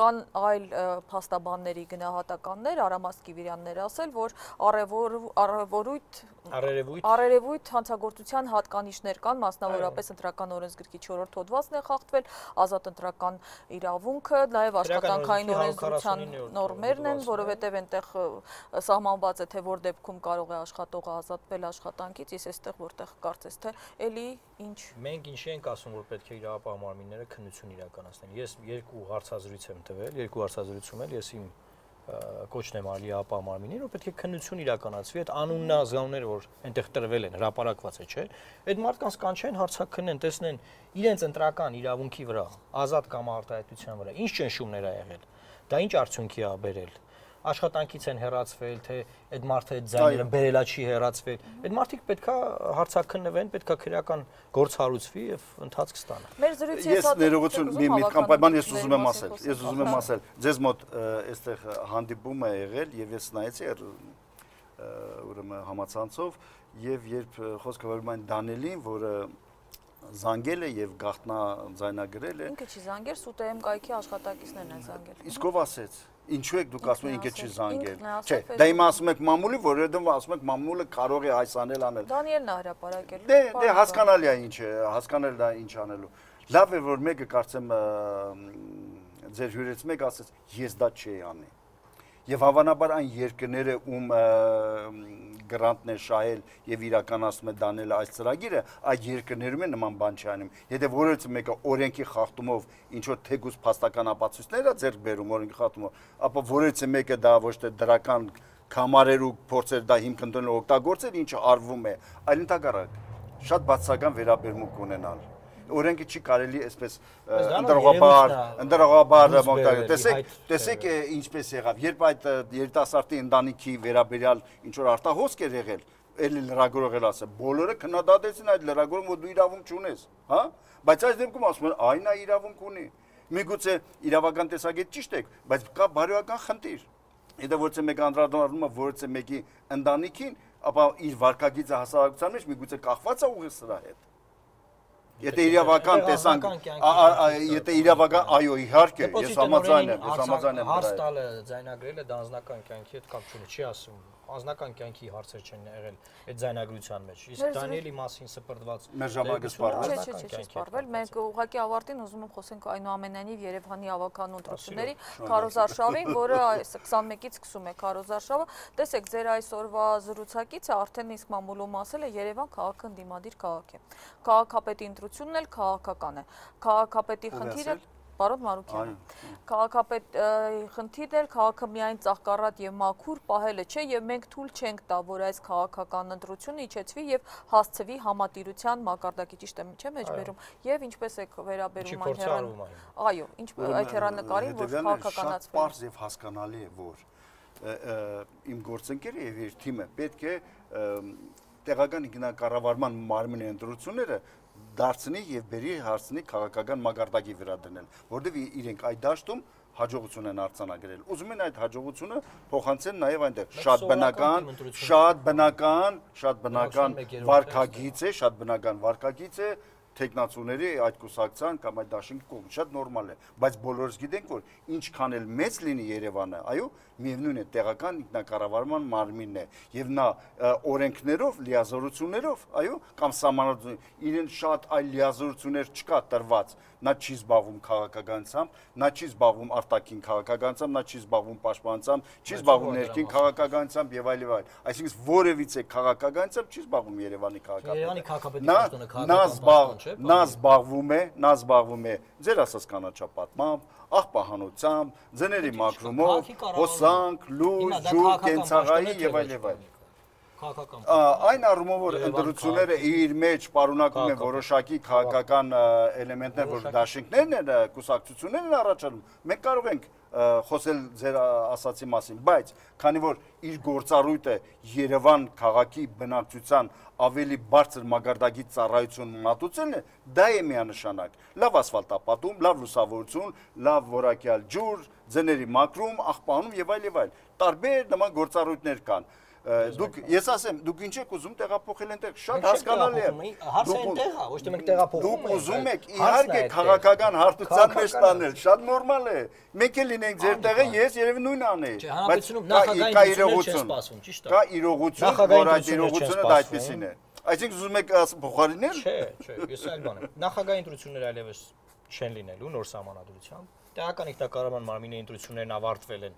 կան այլ փաստաբանների գնահատականներ, Արամ Ասկիվիրաններ ասել, որ Արերևույթ հանցագործության հատկանիշներ կան, մասնավորապես ընտրական օրենսգրքի 4-րդ հոդվածն է խախտվել, ազատ ընտրական իրավունքը, նաև աշխատանքային օրենսդրության նորմերն են, որովհետև այնտեղ սահմանված է, թե որ դեպքում կարող է աշխատողը ազատվել աշխատանքից, ես այստեղ որտեղ կարծես թե էլի ինչ։ Մենք ինչի ենք ասում, որ պետք է իրավապահ մարմինները քննություն իրականացնեն։ Ես երկու հարցազրույց եմ տվել, երկու հարցազրույցում էլ ես իմ կոչն եմ արել իրավապահ մարմիններին, որ պետք է քննություն իրականացվի, այդ անունն ազգանունները, որ այնտեղ տրվել են, հրապարակված է, չէ՞։ Այդ մարդկանց կանչեն, հարցաքննեն, տեսնեն իրենց ընտրական իրավունքի վրա, ազատ կամ արտահայտության վրա, ինչ ճնշումներ ա եղել, դա ինչ արդյունքի ա բերել, աշխատանքից են հեռացվել, թե այդ մարդը այդ ձայները բերելա չի հեռացվել։ Այդ մարդիկ պետքա հարցաքննվեն, պետքա քրեական գործ հարուցվի եւ ընթացք ստանա։ Մեր զրույցի ես ներողություն մի կամպայման ես ուզում եմ ասել, ձեզ մոտ այստեղ հանդիպում է եղել եւ ես նայեցի ուրեմն համացանցով եւ երբ խոսքը վարում այն Դանիելին, որը զանգել է եւ գաղտնա ձայնագրել է։ Ինքը չի զանգել, ՍՈՒՏԵՄ կայքի աշխատակիցներն են զանգել։ Իսկ ով ասեց։ Ինչու եք դուք ասում եք ինքը չի զանգել։ Չէ, դա իմ ասում եք մամուլի, որովհետեւ ասում եք մամուլը կարող է այս անել անել։ Դանիելն է հրապարակել։ Դե հասկանալի է ինչ է, հասկանալ դա ինչ անելու։ Լավ է որ մեկը կարծեմ ձեր հյուրից մեկ ասեց, ես դա չի անի։ Եվ հավանաբար այն երկրները ում գրանտն է շահել եւ իրականացնում է Դանիելը այս ծրագիրը, այդ երկրներում է նման բան չի անում։ Եթե որևէ մեկը օրենքի խախտումով ինչ որ թեկուզ փաստական ապացույցներ է ձեռք բերում օրենքի խախտումով, ապա որևէ մեկը դա ոչ թե դրական կամարեր ու փորձեր դա հիմք ընդունել օգտագործել, ինչը արվում է, այլ ընդհակառակ շատ բացասական վերաբերմունք ունենալ։ Օրենքը չի կարելի այսպես ընդրողաբար տեսեք ինչպես եղավ, երբ այդ երիտասարդի ընտանիքի վերաբերյալ ինչ որ արտահոսք էր եղել, էլի լրագրողել ասը, բոլորը քննադատեցին այդ լրագրողը, որ դու իրավունք չունես, հա, բայց այս դեպքում ասում են, այն նա իրավունք ունի, միգուցե իրավական տեսակետ ճիշտ եք, բայց կա բարոյական խնդիր, եթե որևէ մեկ անդրադառնում է որևէ մեկի ընտանիքին, ապա իր վարկագիծը հասարակության մեջ միգուցե կախված է ուղիղ սրա հետ։ Եթե իրավական տեսանք, եթե իրավական, այո, իհարկե, ես համաձայն եմ։ Հարց տալը, ձայնագրելը դա անձնական կյանքի հետ կապ չունի, չի ասում, անձնական կյանքի հարցեր չեն եղել այդ ձայնագրության մեջ։ Իսկ Դանիելի մասին սպրդված մեր ժամանակը սպառվել։ Չէ, սպառվել։ Մենք ուղղակի ավարտին ուզում եմ խոսենք այնուամենայնիվ Երևանի ավականու ընտրությունների քարոզարշավին, որը 21-ից սկսում է քարոզարշավը։ Տեսեք, ձեր այսօրվա զրուցակիցը արդեն իսկ մամուլում ասել է Երևան քաղաքը ընդդիմադիր քաղաք է։ Քաղաքապետի ընտրությունն էլ քաղաքական է։ Քաղաքապետի խնդիրը Պարոն Մարուկյանը, քաղաքապետ խնդիրն էլ քաղաքը միայն ծաղկառատ եւ մաքուր պահելը չէ եւ մենք թույլ չենք տա, որ այս քաղաքական ընտրությունը իջեցվի եւ հասցվի համատիրության մակարդակի, ճիշտ եմ, չէ՞ մեջբերում եւ ինչպես է վերաբերում այն հեռան։ Այո, այդ հեռանկարին, որ քաղաքականացվի։ Պարզ եւ հասկանալի է, որ իմ գործընկերը եւ իր թիմը պետք է տեղական ինքնակառավարման մարմնի ընտրությունները դարձնի եւ բերի հարցնի քաղաքական մակարդակի վրա դնել, որտեղ իրենք այդ դաշտում հաջողություն են արձանագրել։ Ուզում են այդ հաջողությունը փոխանցեն նաեւ այնտեղ շատ բնական վարկագիծ է, տեխնացուների այդ կուսակցության կամ այդ դաշինքի կողմ շատ նորմալ է, բայց բոլորս գիտենք, որ ինչքան էլ մեծ լինի Երևանը, այո, միևնույն է տեղական ինքնակառավարման մարմինն է եւ նա օրենքներով, լիազորություններով, այո, կամ սահմանադրությամբ իրեն շատ այլ լիազորություններ չկա տրված, նա չի զբաղվում քաղաքականությամբ, նա չի զբաղվում արտաքին քաղաքականությամբ, նա չի զբաղվում պաշտպանությամբ, չի զբաղվում ներքին քաղաքականությամբ եւ այլ եւ այլ։ Այսինքն որևիցե քաղաքականությամբ չի զբաղվում Երևանի քաղաքապետը։ Նա զբաղվում է ձեր ասած կանաչապատմամբ, աղբահանությամբ, ձների մաքրումով, հոսանք, լուր, ջուր, կենցաղայի եւ այլ եւ այլ։ Այն առումով որ ընտրությունները իր մեջ պարունակում են որոշակի քաղաքական էլեմենտներ, որ դաշինքներն են, կուսակցություններն են առաջանում, մենք կարող ենք խոսել ձեր ասացի մասին, բայց քանի որ իր գործառույթը Երևան քաղաքի բնակչության ավելի բարձր մակարդակի ծառայություն մատուցելն է, դա է միանշանակ։ Լավ ասֆալտապատում, լավ լուսավորություն, լավ որակյալ ջուր, ձների մաքրում, աղբանում եւ այլ։ Տարբեր նման գործառույթներ կան։ Ես ասեմ, դուք ինչ եք ուզում տեղափոխել այնտեղ, շատ հասկանալի է։ Հարցը այնտեղ է, ոչ թե մենք տեղափոխում ենք։ Դուք ուզում եք իհարկե քաղաքական հարթության մեջ տանել, շատ նորմալ է։ Մենք էլ լինենք ձեր տեղը, ես երևի նույնը անեի։ Բայց կա իրողություն, ճիշտ է։ Կա իրողություն, որ այդ իրողությունը դա այդպեսին է։ Այսինքն ուզում եք փոխարինել։ Չէ, ես այլ բան եմ։ Նախագահի ընտրությունները այլևս չեն լինելու նոր սահմանադրությամբ։ Տեղական ինքնակառավարման մարմինի ընտրություններն ավարտվել են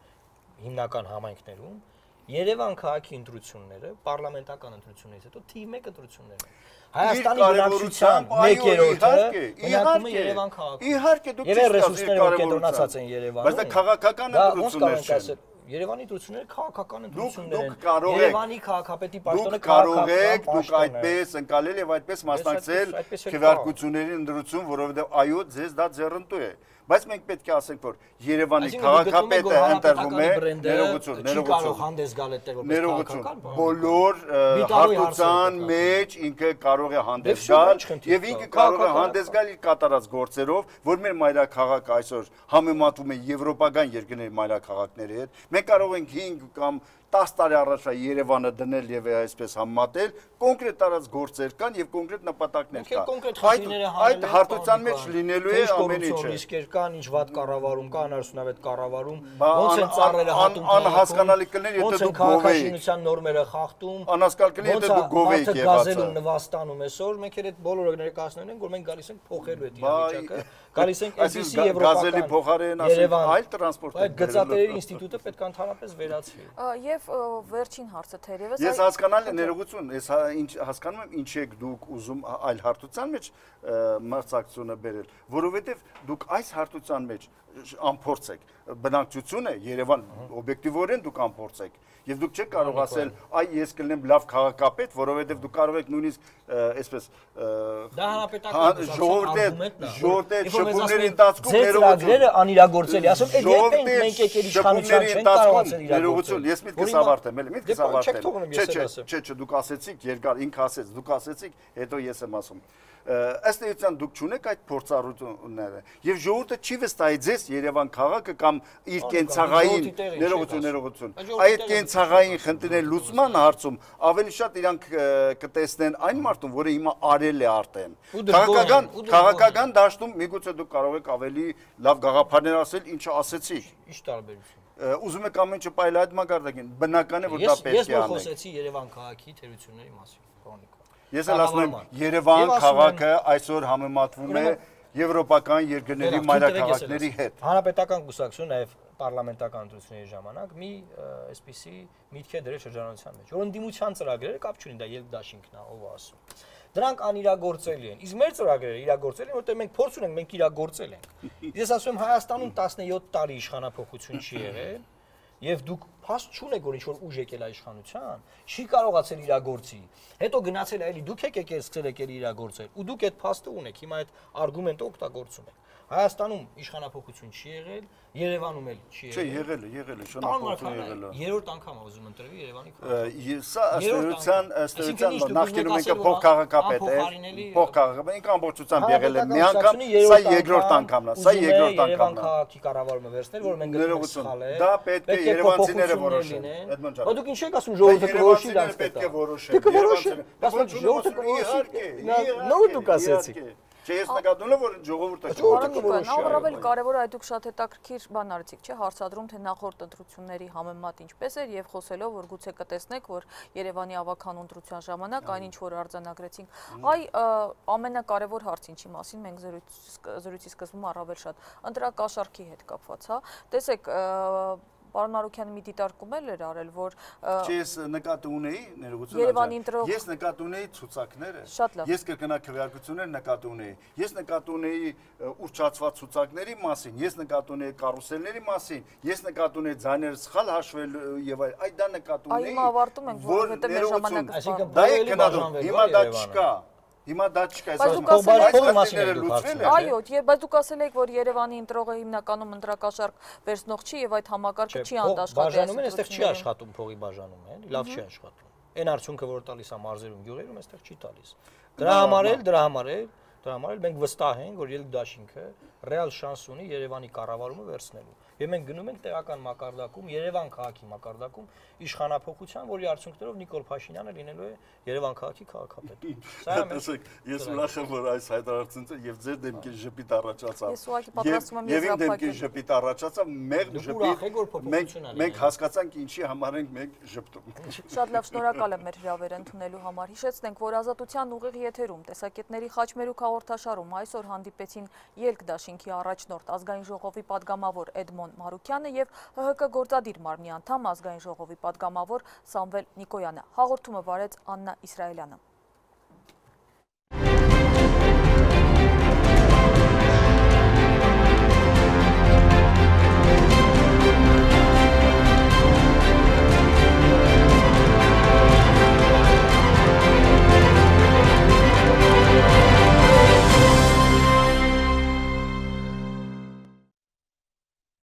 հիմնական համայնքներում։ Երևան քաղաքի ընտրությունները, պարլամենտական ընտրություններից հետո թիվ 1 ընտրություններն են։ Հայաստանի բնակչության 1/3-ը բնակվում է Երևան քաղաքում։ Իհարկե դուք ճիշտ ռեսուրսները կենտրոնացած են Երևանում։ Բայց դա քաղաքական ընտրություններ չեն։ Երևանի ընտրությունները քաղաքական ընտրություններ են։ Դուք կարող եք Երևանի քաղաքապետի պաշտոնը քաղաքական դուք այդպես ընկալել եւ այդպես մասնակցել քվեարկությունների ընտրություն, որովհետեւ այո, ձեզ դա ձեռնտու է։ Բայց մենք պետք է ասենք, որ Երևանի քաղաքապետը ընտրվում է, ներողություն, բոլոր հարթության մեջ ինքը կարող է հանդես գալ եւ ինքը կարող է հանդես գալ իր կատարած գործերով, որ մեր մայրաքաղաքը այսօր համեմատվում է եվրոպական երկրների մայրաքաղաքների հետ։ Մենք կարող ենք 5 կամ 10 տարի առաջ Երևանը դնել եւ այսպես համատել, կոնկրետ տարած գործեր կան եւ կոնկրետ նպատակներ կան։ Այդ հարթության մեջ լինելու է ամեն ինչը։ Ռիսկեր կան, ինչ վատ կառավարում կա, անարդյունավետ կառավարում, ոնց են ծառերը հատում, անհասկանալի կլներ, եթե դուք գովեիք։ Նորմերը խախտում, անհասկանալի կլներ, եթե դուք գովեիք եղած։ Գազելում նվաստանում այսօր, մենք էլ այդ բոլորը ներկայացնում ենք, որ մենք գալիս ենք փոխելու այդ իրավիճակը։ Գալիս ենք այսպիսի եվրոպական գազելի փոխարեն ասենք այլ տրանսպորտ։ Այդ գծատերերի ինստիտուտը պետք է ընդհանրապես վերացվի։ Եվ վերջին հարցը թերևս ես հասկանալ ներողություն, ես հասկանում եմ ինչ եք դուք ուզում այլ հարթության մեջ մրցակցությունը բերել, որովհետև դուք այս հարթության մեջ անփորձ եք, բնակչությունը Երևան օբյեկտիվորեն դուք անփորձ եք եւ դուք չեք կարող ասել այ ես կլինեմ լավ քաղաքապետ, որովհետեւ դուք կարող եք նույնիսկ այսպես դա հանրապետական ժողովրդի շփումների ընթացքում ներողությունը անիրագործելի, ասում եք մենք եկել իշխանության չենք կարողացել իրագործել։ Ես միտքս ավարտեմ, էլի միտքս ավարտեմ։ Չէ, դուք ասեցիք երկար, ինքը ասեց, դուք ասեցիք, հետո ես եմ ասում։ Ըստ էության դուք չունեք այդ փորձառությունները եւ ժողովուրդը չի վստահի ձեզ Երևան քաղաքը կամ իր կենցաղային ներողություն այդ կենցաղային խնդիրների լուծման հարցում ավելի շատ իրանք կտեսնեն այն մարդուն, որը հիմա արել է արտեն քաղաքական դաշտում միգուցե դուք կարող եք ավելի լավ գաղափարներ ասել, ինչը ասեցիք։ Ինչ տարբերություն։ Ուզում եք ամեն ինչը պայել այդ մակարդակին, բնական է որ դա պետք է անեք։ Ես խոսեցի Երևան քաղաքի թերությունների մասին, քրոնիկա։ Ես էլ ասում եմ Երևան քաղաքը այսօր համեմատվում է եվրոպական երկրների մայրաքաղաքների հետ։ Հանրապետական կուսակցությունը նաև պարլամենտական ընտրությունների ժամանակ մի այսպիսի միտք է դրել շրջանառության մեջ, որ ընդդիմության ծրագրերը կապ չունի, դա ելքդաշինքն է, ով է ասում։ Դրանք անիրագործելի են։ Իսկ մեր ծրագրերը իրագործելի են, որտեղ մենք փորձ ունենք, մենք իրագործել ենք։ Ես ասում եմ Հայաստանում 17 տարի իշխանափոխություն չի եղել, եւ դուք փաստ չունեք, որ ինչ-որ ուժ եկել իշխանության, չի կարողացել իրագործի։ Հետո գնացել այլի դուք եք եկել սկսել եկել իրագործել, ու դուք այդ փաստը ունեք, հիմա այդ արգումենտը օգտագործում եք։ Հայաստանում իշխանափոխություն չի եղել, Երևանում էլ չի եղել։ Չէ, եղել է, իշխանափոխություն եղել է։ Երրորդ անգամ է ուզում ընտրվի Երևանի քաղաքը։ Սա ըստեյության նախկինում ինքը փոխքաղաքապետ է, փոխքաղաքապետ, ինքը ամբողջությամբ եղել է մի անգամ, սա երկրորդ անգամն է, սա երկրորդ անգամն է։ Երևան քաղաքի կառավարումը վերցնել, որ մենք գտնենք սխալ է։ Դա պետք է երևանցիները որոշեն։ Բայց դուք ինչ եք ասում ժողովուրդը կորոշի դա պետք է որոշեն։ Դուք որոշեք, ասում ժողովուրդը կորոշի։ Նո դուք ասեցիք։ Չէ, ես նկատում եմ, որ ժողովուրդը կորոշի։ Ավելի կարևորը այդ դուք շատ հետաքրքիր բան արեցիք, չէ՞, հարցադրում թե նախորդ ընտրությունների համեմատ ինչպես էր եւ խոսելով, որ գուցե կտեսնեք, որ Երևանի ավագան ընտրության ժամանակ այն ինչ որ արձանագրեցինք, այ ամենակարևոր հարց ինչի մասին մենք զրույցի սկզբում առավել շատ ընտրակաշառքի հետ կապված, հա։ Տեսեք, Պարոն Մարուքյանը մի դիտարկում էր արել, որ Ես նկատի ունեի, ներողություն, ես նկատի ունեի ցուցակները, ես կրկնա քվեարկություններ նկատի ունեի, ես նկատի ունեի ուռճացված ցուցակների մասին, ես նկատի ունեի կարուսելների մասին, ես նկատի ունեի ձայները սխալ հաշվել եւ այլ, այդ դա նկատի ունեի։ Հիմա ավարտում ենք, որովհետեւ մեր ժամանակը այսինքն դա է գնալու, հիմա դա չկա։ Հիմա դա չկա, այո, բայց դուք ասել եք, որ Երևանի ընտրողը հիմնականում ընտրակաշառք վերցնող չի եւ այդ համակարգը չի անտաշ բաժանում են, այստեղ չի աշխատում փողի բաժանումը, լավ չի աշխատում։ Այն արդյունքը, որ տալիս է մարզերում, գյուղերում, այստեղ չի տալիս։ Դրա համար մենք վստահ ենք, որ ելքդաշինքը ռեալ շանս ունի Երևանի կառավարումը վերցնելու։ Եվ մենք գնում ենք տեղական մակարդակում, Երևան քաղաքի մակարդակում իշխանափոխության, որի արդյունքներով Նիկոլ Փաշինյանը լինելու է Երևան քաղաքի քաղաքապետ։ Տեսեք, ես ուրախ եմ, որ այս հայտարարությունը եւ ձեր դեմքին ժպիտ առաջացավ։ Ես ուղղակի պատրաստվում եմ եւ իմ դեմքին ժպիտ առաջացավ, մեղմ ժպիտ։ Մենք հասկացանք ինչի համար ենք մենք ժպտում։ Շատ լավ, շնորհակալ եմ մեր հրավերը ընդունելու համար։ Հիշեցնենք, որ Ազատության ուղիղ եթերում տեսակետների խաչմերուկ հաղորդաշարում այսօր հանդիպեցին ելքդաշինքի առաջնորդ ազգային ժողովի падգամավոր Էդմոն Մարուքյանը եւ ՀՀԿ գործադիր մարմնի անդամ ազգային ժողովի падգամավոր Սամվել Նիկոյանը։ Հաղորդումը վարեց Աննա Իսրայելյանը։